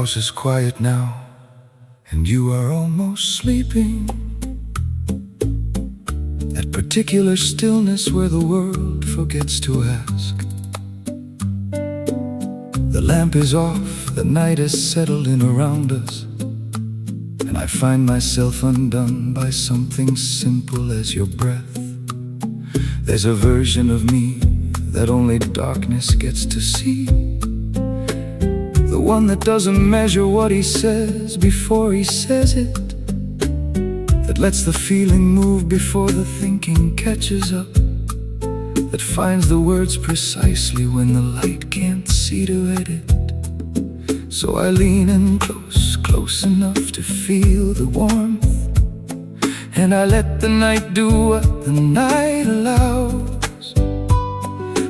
house is quiet now, and you are almost sleeping. That particular stillness where the world forgets to ask. The lamp is off, the night has settled in around us, and I find myself undone by something simple as your breath. There's a version of me that only darkness gets to see, the one that doesn't measure what he says before he says it, that lets the feeling move before the thinking catches up, that finds the words precisely when the light can't see to edit. So I lean in close, close enough to feel the warmth, and I let the night do what the night allows.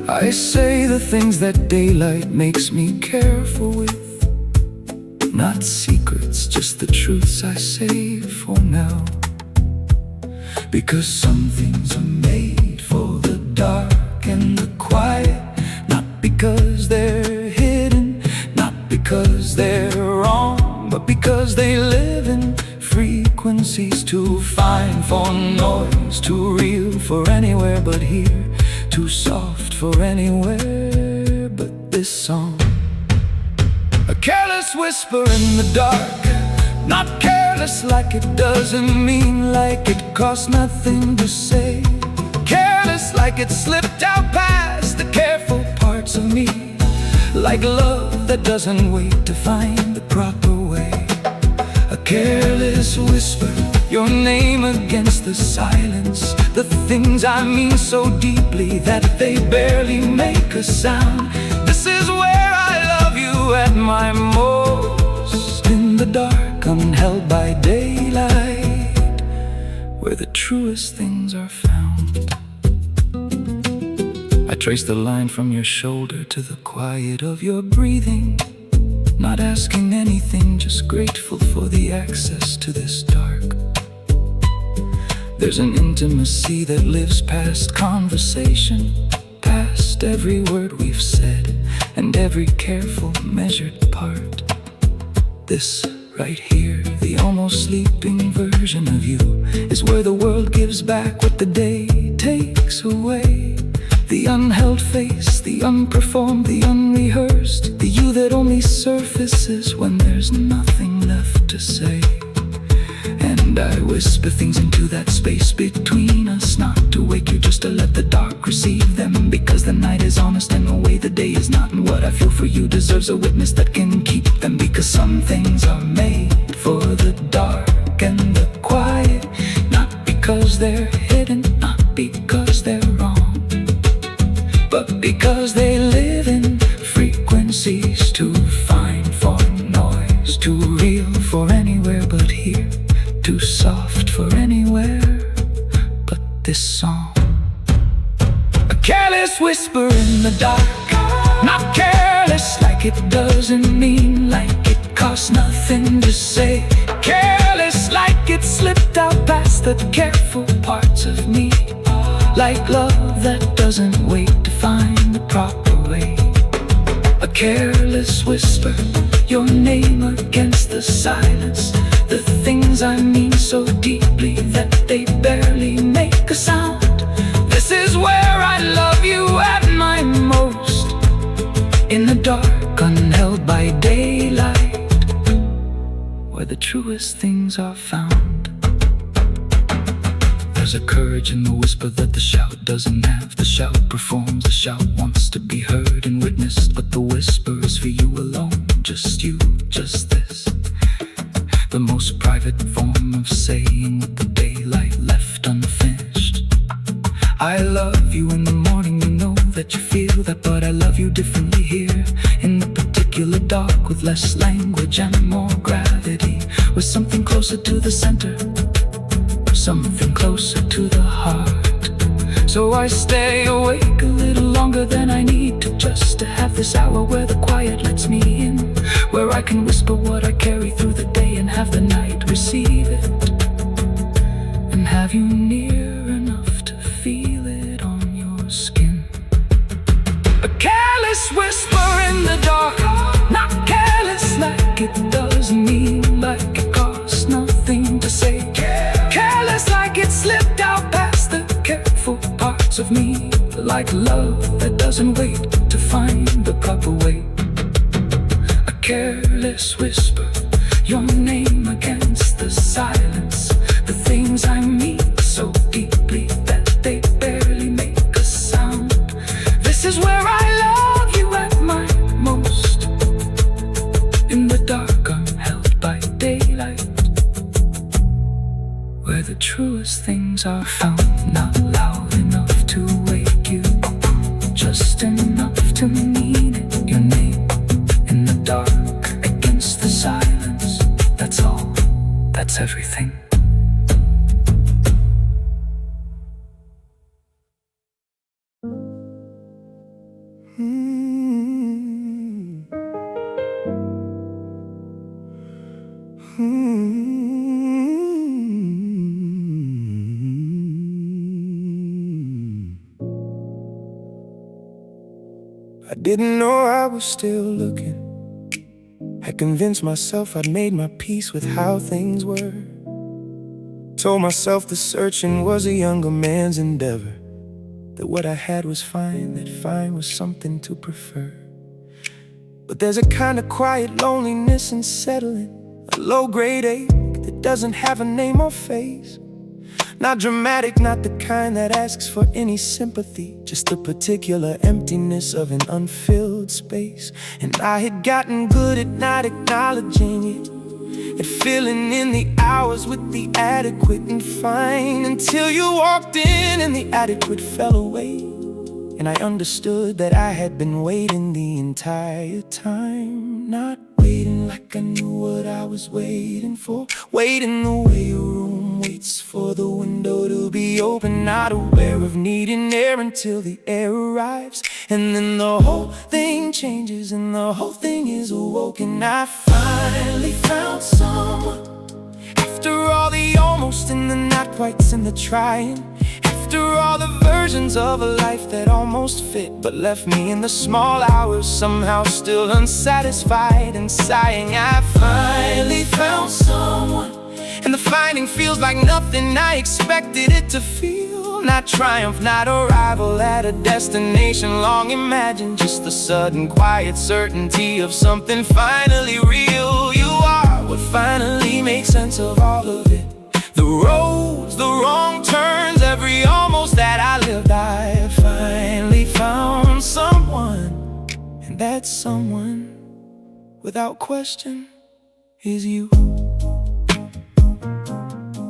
I say the things that daylight makes me careful with, not secrets, just the truths I save for now. Because some things are made for the dark and the quiet, not because they're hidden, not because they're wrong, but because they live in frequencies too fine for noise, too real for anywhere but here, too soft for anywhere but this song. A careless whisper in the dark, not careless like it doesn't mean like it costs nothing to say, careless like it slipped out past the careful parts of me, like love that doesn't wait to find the proper way. A careless whisper, your name against the silence, the things I mean so deeply that they barely make a sound. This is where I love you at my most, in the dark, unheld by daylight, where the truest things are found. I trace the line from your shoulder to the quiet of your breathing, not asking anything, just grateful for the access to this dark. There's an intimacy that lives past conversation, past every word we've said, and every careful, measured part. This right here, the almost sleeping version of you, is where the world gives back what the day takes away. The unheld face, the unperformed, the unrehearsed, the you that only surfaces when there's nothing left to say. And I whisper things into that space between us, not to wake you, just to let the dark receive them, because the night is honest and the way the day is not, and what I feel for you deserves a witness that can keep them. Because some things are made for the dark and the quiet, not because they're hidden, not because they're wrong, but because they live in frequencies too fine for noise, too real for anywhere but here, too soft for anywhere but this song. A careless whisper in the dark, not careless like it doesn't mean like it costs nothing to say, careless like it slipped out past the careful parts of me, like love that doesn't wait to find the proper way. A careless whisper, your name against the silence, the things I mean so deeply that they barely make a sound. This is where I love you at my most, in the dark, unheld by daylight, where the truest things are found. There's a courage in the whisper that the shout doesn't have. The shout performs, the shout wants to be heard and witnessed, but the whisper is for you alone, just you, just this. The most private form of saying what the daylight left unfinished. I love you in the morning, you know that you feel that, but I love you differently here, in the particular dark, with less language and more gravity, with something closer to the center, something closer to the heart. So I stay awake a little longer than I need to, just to have this hour where the quiet lets me in, where I can whisper what I carry through the day and have the night receive it, and have you near enough to feel it on your skin. A careless whisper in the dark, not careless like it of me, like love that doesn't wait to find the proper way. A careless whisper, your name against the silence. The things I mean so deeply that they barely make a sound. This is where I love you at my most. In the dark, unheld by daylight, where the truest things are found. Not loud enough to wake you, just enough to mean it. Your name in the dark, against the silence. That's all, that's everything. I didn't know I was still looking. Had convinced myself I'd made my peace with how things were. Told myself the searching was a younger man's endeavor, that what I had was fine, that fine was something to prefer. But there's a kind of quiet loneliness and settling, a low-grade ache that doesn't have a name or face. Not dramatic, not the kind that asks for any sympathy, just the particular emptiness of an unfilled space. And I had gotten good at not acknowledging it, at filling in the hours with the adequate and fine, until you walked in and the adequate fell away, and I understood that I had been waiting the entire time. Not waiting like I knew what I was waiting for, waiting the way a room waits for the window to be open, not aware of needing air until the air arrives, and then the whole thing changes and the whole thing is awoken. I finally found someone, after all the almost and the not quites and the trying, after all the versions of a life that almost fit but left me in the small hours, somehow still unsatisfied and sighing. I finally found someone, and the finding feels like nothing I expected it to feel. Not triumph, not arrival at a destination long imagined, just the sudden quiet certainty of something finally real. You are what finally makes sense of all of it. The roads, the wrong turns, every almost that I lived. I finally found someone, and that someone, without question, is you.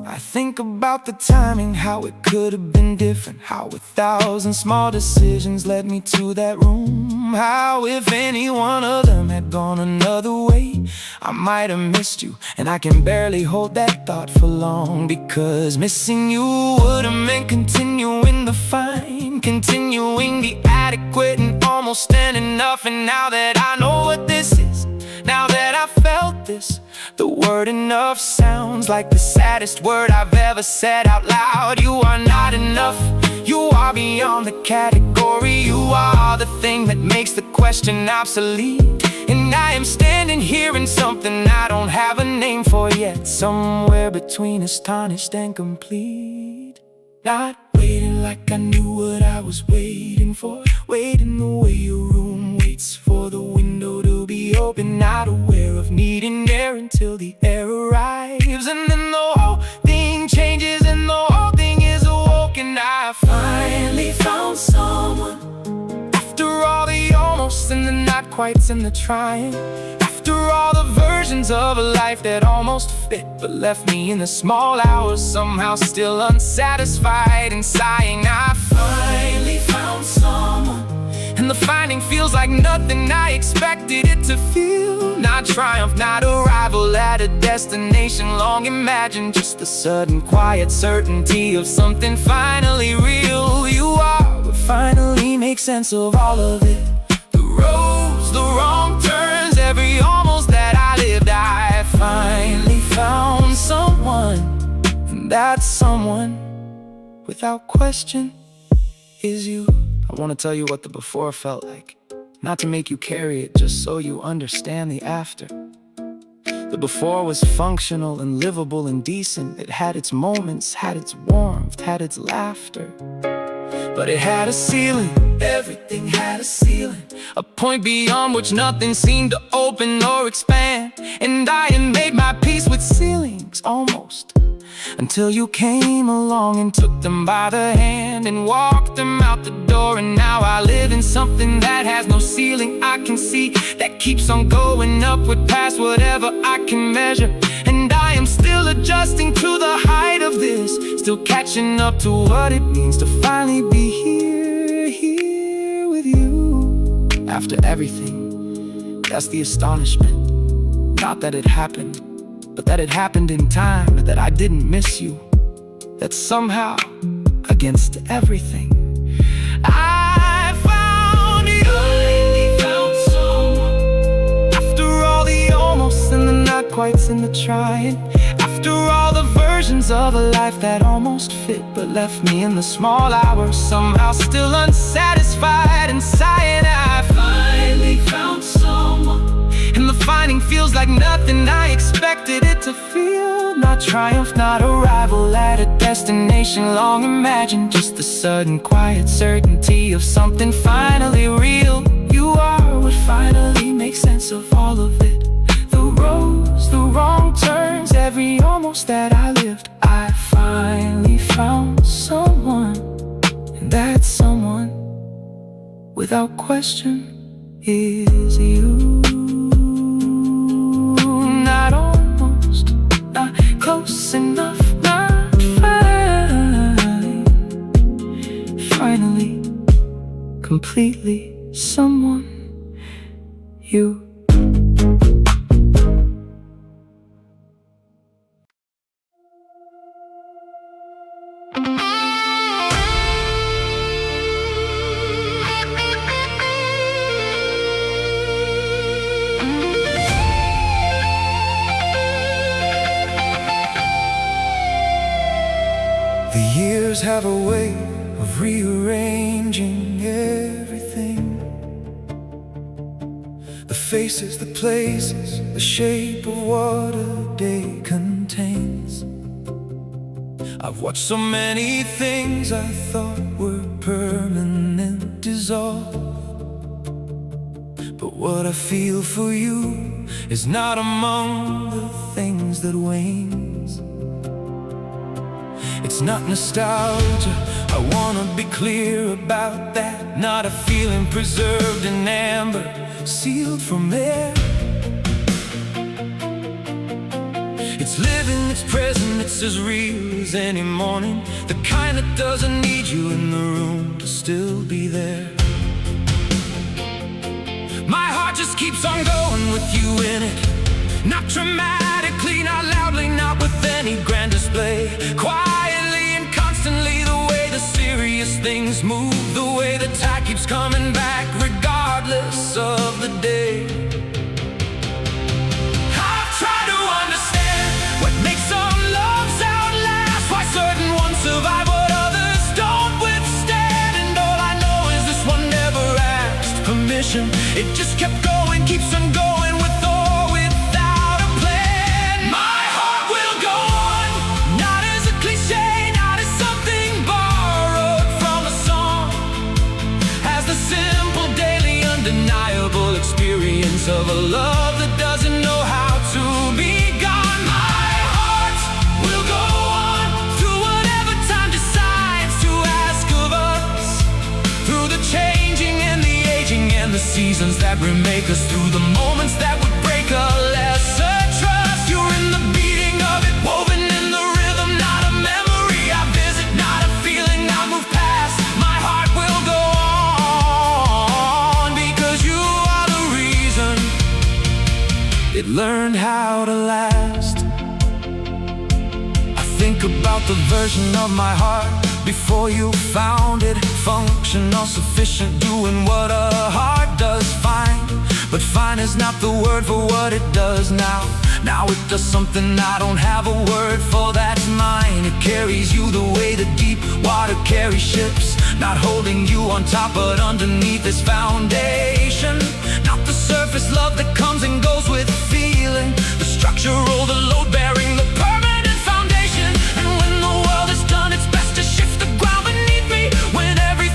I think about the timing, how it could have been different, how 1,000 small decisions led me to that room, how if any one of them had gone another way, I might have missed you. And I can barely hold that thought for long, because missing you would have meant continuing the fine, continuing the adequate and almost and enough. And now that I know what this is, now that I felt this, the word enough sounds like the saddest word I've ever said out loud. You are not enough, you are beyond the category. You are the thing that makes the question obsolete. And I am standing here in something I don't have a name for yet, somewhere between astonished and complete. Not waiting like I knew what I was waiting for, waiting the way a room waits for the window to be open, not aware of needing air until the air arrives, and then the whole thing changes and the whole thing is awoken. I finally found someone, after all the almost and the not quites and the trying, after all the versions of a life that almost fit but left me in the small hours, somehow still unsatisfied and sighing. I finally found someone, and the finding feels like nothing I expected it to feel. Not triumph, not arrival at a destination long imagined, just the sudden quiet certainty of something finally real. You are what finally makes sense of all of it. The roads, the wrong turns, every almost that I lived. I finally found someone, and that someone, without question, is you. I want to tell you what the before felt like, not to make you carry it, just so you understand the after. The before was functional and livable and decent. It had its moments, had its warmth, had its laughter. but it had a ceiling. Everything had a ceiling, a point beyond which nothing seemed to open or expand. And I had made my peace with ceilings, almost, until you came along and took them by the hand and walked them out the door. And now I live in something that has no ceiling I can see, that keeps on going upward past whatever I can measure. And I am still adjusting to the height of this, still catching up to what it means to finally be here with you. After everything, that's the astonishment. Not that it happened, but that it happened in time, and that I didn't miss you. That somehow, against everything, I found you. I found someone. After all the almost and the not quites and the trying, after all the versions of a life that almost fit but left me in the small hours, somehow still unsatisfied and sighing, I finally found someone. And the finding feels like nothing I expected it to feel. Not triumph, not arrival at a destination long imagined, just the sudden quiet certainty of something finally real. You are what finally makes sense of all of it. The roads, the wrong turns, every almost that I lived. I finally found someone, and that someone, without question, is you. Not almost, not close enough, not fine. Finally, completely someone, you. The years have a way of rearranging everything. The faces, the places, the shape of what a day contains. I've watched so many things I thought were permanent dissolve, but what I feel for you is not among the things that wanes. It's not nostalgia, I wanna be clear about that. Not a feeling preserved in amber, sealed from air. It's living, it's present, it's as real as any morning. The kind that doesn't need you in the room to still be there. My heart just keeps on going with you in it. Not dramatically, not loudly, not with any grand display. Quietly and constantly, the way the serious things move, the way the tide keeps coming back regardless of the day. I've tried to understand what makes some loves outlast, why certain ones survive what others don't withstand. And all I know is this one never asked permission. It just kept going, keeps on going, with or without a plan. My heart will go on, not as a cliche, not as something borrowed from a song, as the simple, daily, undeniable experience of a love that doesn't know how to be gone. My heart will go on through whatever time decides to ask of us, through the changing and the aging and the seasons that remake us, through the moments that would break a lesser trust. You're in the beating of it, woven in the rhythm, not a memory I visit, not a feeling I move past. My heart will go on, because you are the reason it learned how to last. I think about the version of my heart before you found it, functional, sufficient, doing what a heart does fine. But fine is not the word for what it does now. Now it does something I don't have a word for, that's mine. It carries you the way the deep water carries ships, not holding you on top but underneath its foundation. Not the surface love that comes and goes with feeling, the structural, the load bearing, the permanent foundation. And when the world is done, it's best to shift the ground beneath me, when every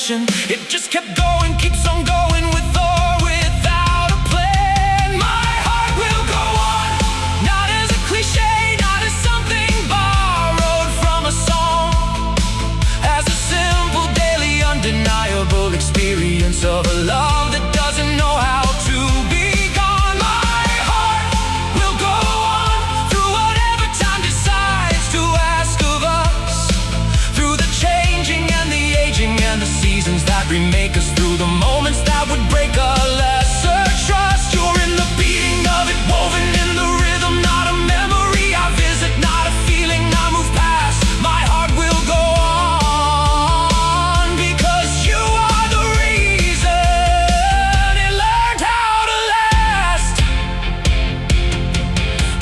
mission. It just kept going, keeps on going with or without a plan. My heart will go on, not as a cliche, not as something borrowed from a song, as a simple, daily, undeniable experience of a love that doesn't know how to be gone. My heart will go on through whatever time decides to ask of us, through the changing and the aging and the seasons that remake us, through the moments that would break a lesser trust. You're in the beating of it, woven in the rhythm, not a memory I visit, not a feeling I move past. My heart will go on because you are the reason it learned how to last.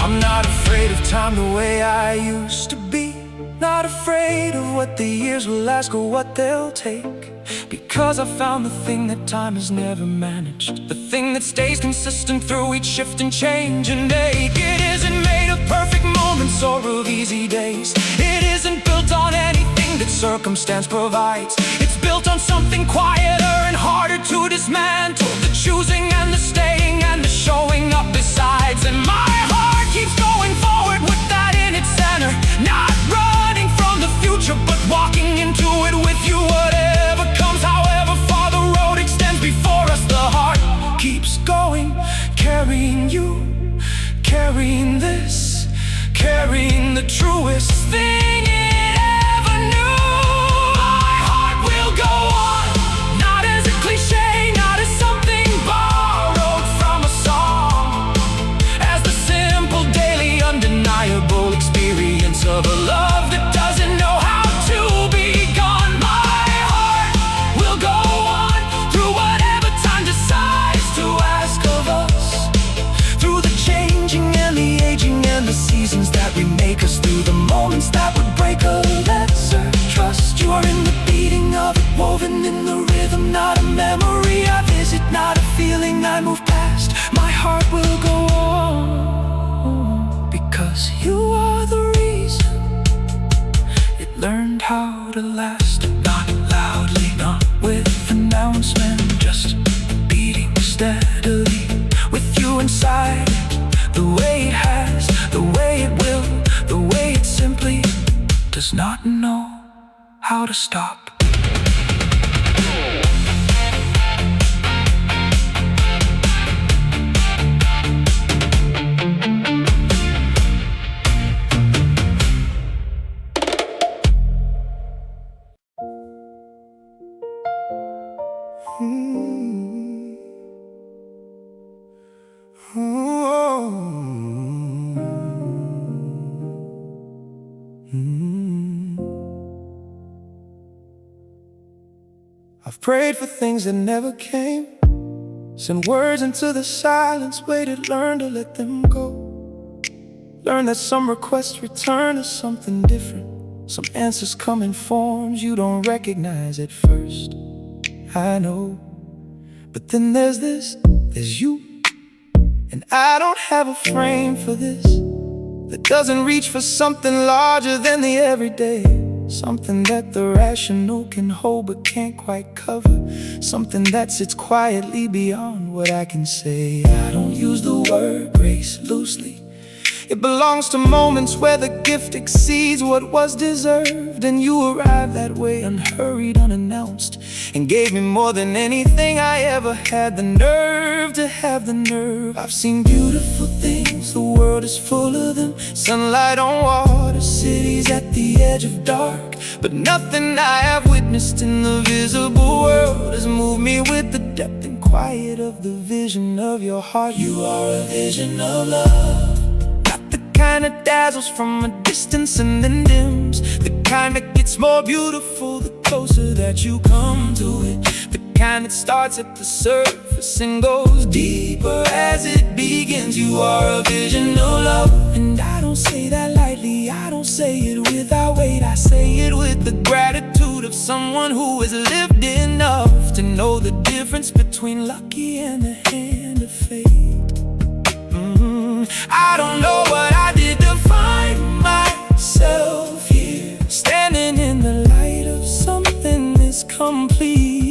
I'm not afraid of time the way I used to be, not afraid of what the years will ask or what they'll take, because I found the thing that time has never managed, the thing that stays consistent through each shift and change and ache. It isn't made of perfect moments or of easy days. It isn't built on anything that circumstance provides. It's built on something quieter and harder to dismantle, the choosing and the staying and the showing up besides. And my heart keeps going forward with that in its center, not running from the future but walking into it with you. Whatever comes, however far the road extends before us, the heart keeps going, carrying you, carrying this, carrying the truest thing it ever knew. My heart will go on, not as a cliche, not as something borrowed from a song, as the simple, daily, undeniable experience of a love that doesn't know how to be gone. My heart will go on through whatever time decides to ask of us, through the changing and the aging and the seasons that remake us, through the moments that would break a lesser trust. You are in the beating of it, woven in the rhythm, not a memory I visit, not a feeling I move past. My heart will go on because you are the reason it learned how to last. Not loudly, not with announcement, just beating steadily with you inside it, the way it has, the way it will, the way it simply does not know how to stop. I've prayed for things that never came, sent words into the silence, waited, learned to let them go. Learned that some requests return to something different, some answers come in forms you don't recognize at first. I know, but then there's you, and I don't have a frame for this that doesn't reach for something larger than the everyday, something that the rational can hold but can't quite cover, something that sits quietly beyond what I can say. I don't use the word grace loosely. It belongs to moments where the gift exceeds what was deserved, and you arrived that way, unhurried, unannounced, and gave me more than anything I ever had the nerve to have the nerve. I've seen beautiful things, the world is full of them, sunlight on water, cities at the edge of dark, but nothing I have witnessed in the visible world has moved me with the depth and quiet of the vision of your heart. You are a vision of love, kind that dazzles from a distance and then dims, the kind that gets more beautiful the closer that you come to it, the kind that starts at the surface and goes deeper as it begins. You are a vision of love, and I don't say that lightly, I don't say it without weight, I say it with the gratitude of someone who has lived enough to know the difference between lucky and the hand of fate. I don't know what I did to find myself here, standing in the light of something this complete.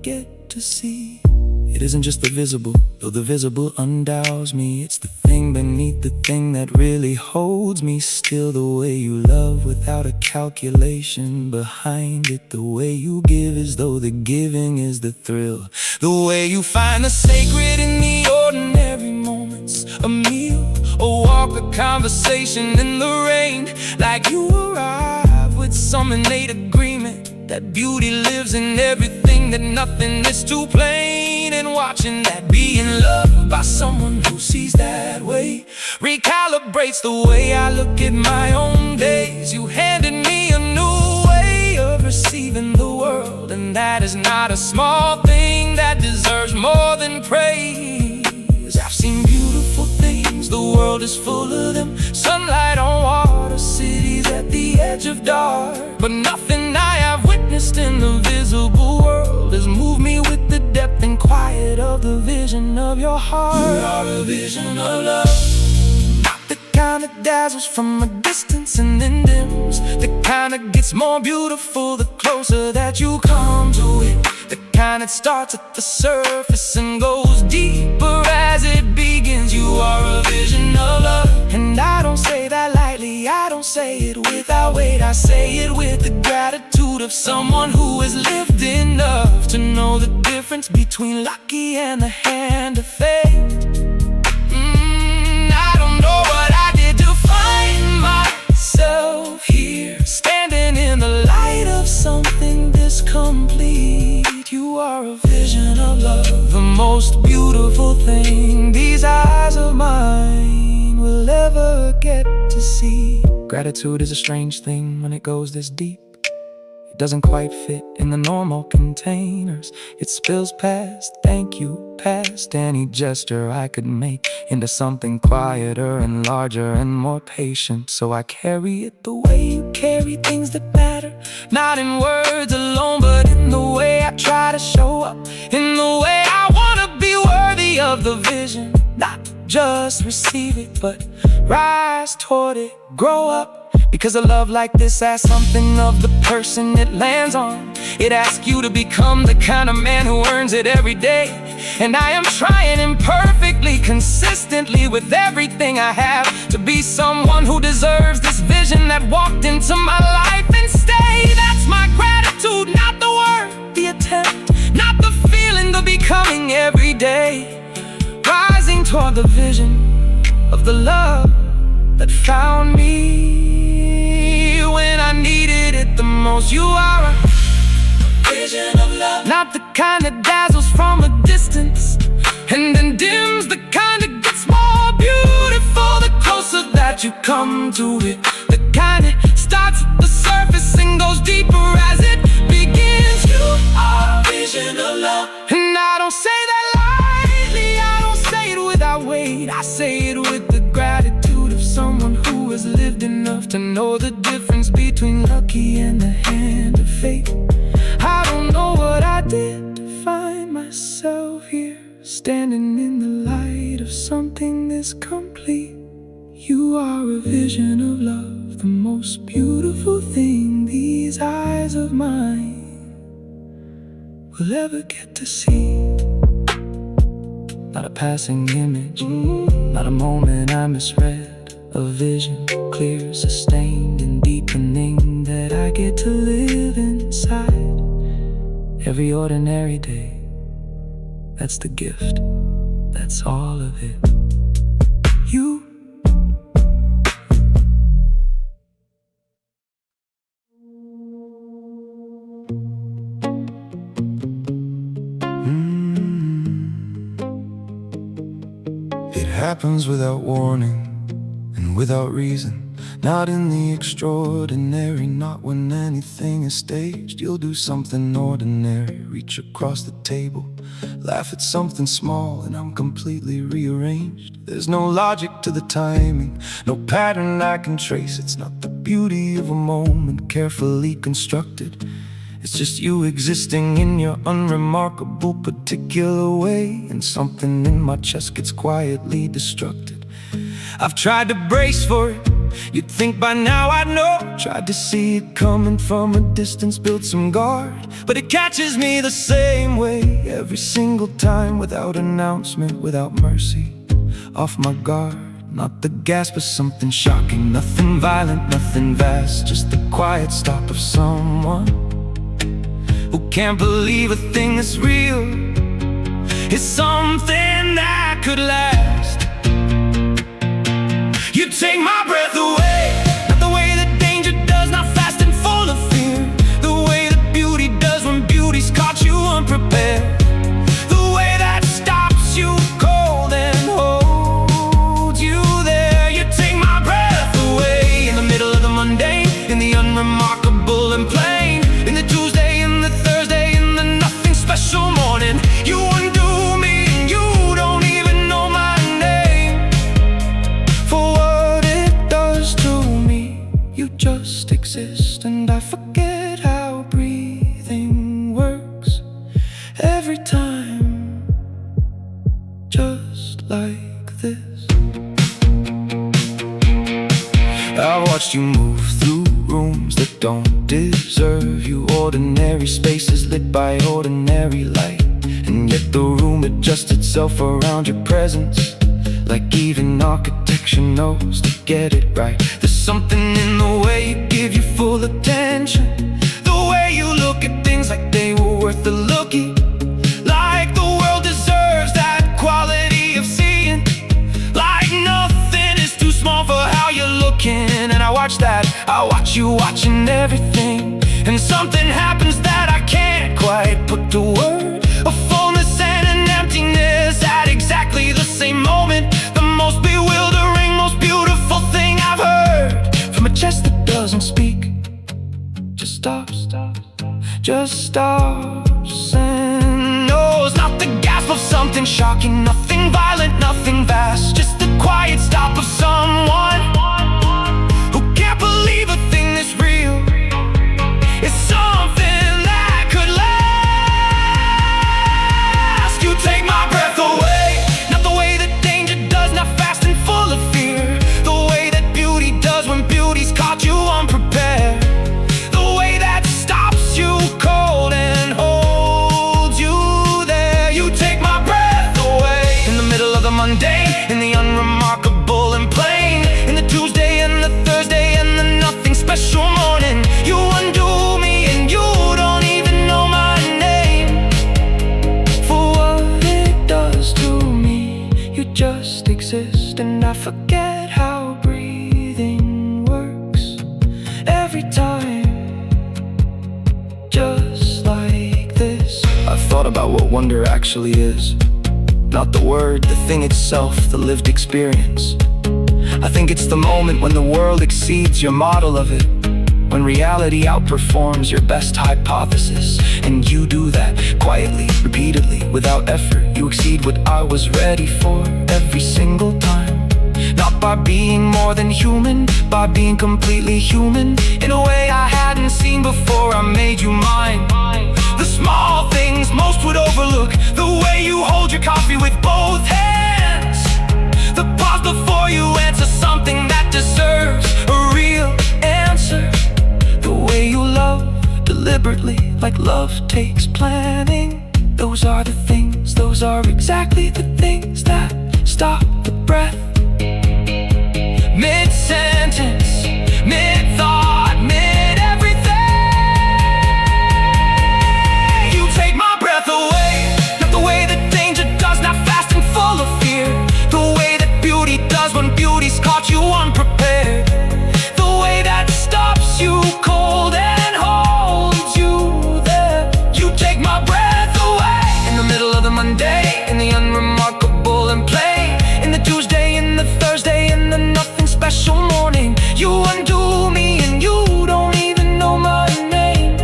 get to see. It isn't just the visible, though the visible undows me. It's the thing beneath the thing that really holds me still. The way you love without a calculation behind it. The way you give as though the giving is the thrill. The way you find the sacred in the ordinary moments. A meal, a walk, a conversation in the rain. Like you arrive with some innate agreement that beauty lives in everything, that nothing is too plain. And watching that being loved by someone who sees that way recalibrates the way I look at my own days. You handed me a new way of receiving the world, and that is not a small thing that deserves more than praise. I've seen beautiful things, the world is full of them. Sunlight on water, cities at the edge of dark. But nothing I have witnessed in the visible world has moved me with the depth and quiet of the vision of your heart. You are a vision of love, not the kind that dazzles from a distance and then dims. The kind that gets more beautiful the closer that you come to it. The kind that starts at the surface and goes deeper as it begins. You are a vision of love, and I don't say that lightly. I don't say it without weight. I say it with the gratitude of someone who has lived enough to know the difference between lucky and the hand of fate. I don't know what I did to find myself here, standing in the light of something this complete. You are a vision of love, the most beautiful thing these eyes of mine will ever get to see. Gratitude is a strange thing when it goes this deep. It doesn't quite fit in the normal containers. It spills past thank you, past any gesture I could make, into something quieter and larger and more patient. So I carry it the way you carry things that matter, not in words alone, but in the way I try to show up, in the way I wanna be worthy of the vision. Not just receive it, but rise toward it, grow up. Because a love like this asks something of the person it lands on. It asks you to become the kind of man who earns it every day. And I am trying imperfectly, consistently, with everything I have, to be someone who deserves this vision that walked into my life and stay. That's my gratitude, not the word, the attempt, not the feeling, the becoming every day. Rising toward the vision of the love that found me when I needed it the most. You are a vision of love, not the kind that dazzles from a distance and then dims. The kind that gets more beautiful the closer that you come to it. The kind that starts at the surface and goes deeper as it begins. You are a vision of love, and I don't say that lightly. I don't say it without weight. I say it with the gratitude of someone who has lived enough to know the difference between lucky and the hand of fate. I don't know what I did to find myself here, standing in the light of something this complete. You are a vision of love, the most beautiful thing these eyes of mine will ever get to see. Not a passing image, not a moment I misread. A vision clear, sustained, and deepening that I get to live inside every ordinary day. That's the gift, that's all of it. You. It happens without warning and without reason, not in the extraordinary, not when anything is staged. You'll do something ordinary, reach across the table, laugh at something small, and I'm completely rearranged. There's no logic to the timing, no pattern I can trace. It's not the beauty of a moment carefully constructed. It's just you existing in your unremarkable particular way, and something in my chest gets quietly destructed. I've tried to brace for it, You'd think by now I'd know. Tried to see it coming from a distance, built some guard, but it catches me the same way every single time, without announcement, without mercy. Off my guard, not the gas, but something shocking. Nothing violent, nothing vast, just the quiet stop of someone who can't believe a thing that's real is something that could last. You take my breath away, not the way that danger does, not fast and full of fear, the way that beauty does when beauty's caught you unprepared, the way that stops you cold and holds you there. You take my breath away in the middle of the mundane, in the unremarkable and plain, in the Tuesday, in the Thursday, in the nothing special morning. You undo me and you don't even know my name. For what it does to me, you just exist, and I forget how breathing works every time, just like this. I watched you move through rooms that don't deserve you, ordinary spaces lit by ordinary light, and yet the room adjusts itself around your presence, like even architecture knows to get it right. There's something in the way you give your full attention, the way you look at things like they were worth the looking, like the world deserves that quality of seeing, like nothing is too small for how you're looking. And I watch you watching everything, and something happens that I can't quite put to word. A fullness and an emptiness at exactly the same moment. The most bewildering, most beautiful thing I've heard from a chest that doesn't speak, just stops, just stops and knows. Not the gasp of something shocking, nothing violent, nothing vast, just the quiet stop of someone who can't believe a thing that's real is something that could last. You take my breath away, not the way that danger does, not fast and full of fear, the way that beauty does when beauty's caught you unprepared, the way that stops you cold and holds you there. You take my breath away in the middle of the mundane, in the unremarkable and plain, in the Tuesday and the Thursday and the nothing special morning. You undo me and you don't even know my name. For what it does to me, you just exist, and I forget how breathing works every time, just like this. I've thought about what wonder actually is, not the word, the thing itself, the lived experience. I think it's the moment when the world exceeds your model of it, when reality outperforms your best hypothesis, and you do that quietly, repeatedly, without effort. You exceed what I was ready for every single time, not by being more than human, by being completely human, in a way I hadn't seen before I made you mine. The small things most would overlook, the way you hold your coffee with both hands, the pause before you answer something that deserves a real answer, the way you love deliberately, like love takes planning. Those are the things, those are exactly the things that stop the breath mid-sentence, mid-thought, mid-everything. You take my breath away, not the way that danger does, not fast and full of fear, the way that beauty does when beauty's caught you unprepared, the way that stops you cold and holds you there. You take my breath away in the middle of the Monday, in the unremarkable and plain, in the Tuesday, in the Thursday, in the nothing special morning. You undo me and you don't even know my name.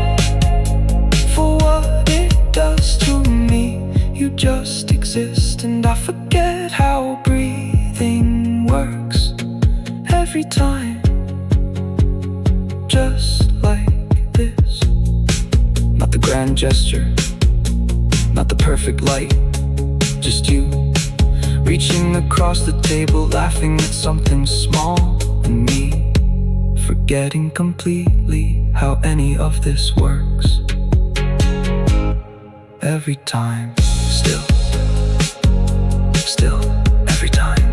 For what it does to me, you just exist, and I forget how breathing works every time, just like this. Not the grand gesture, not the perfect light, just you reaching across the table, laughing at something small in me. forgetting completely how any of this works. Every time, still, every time.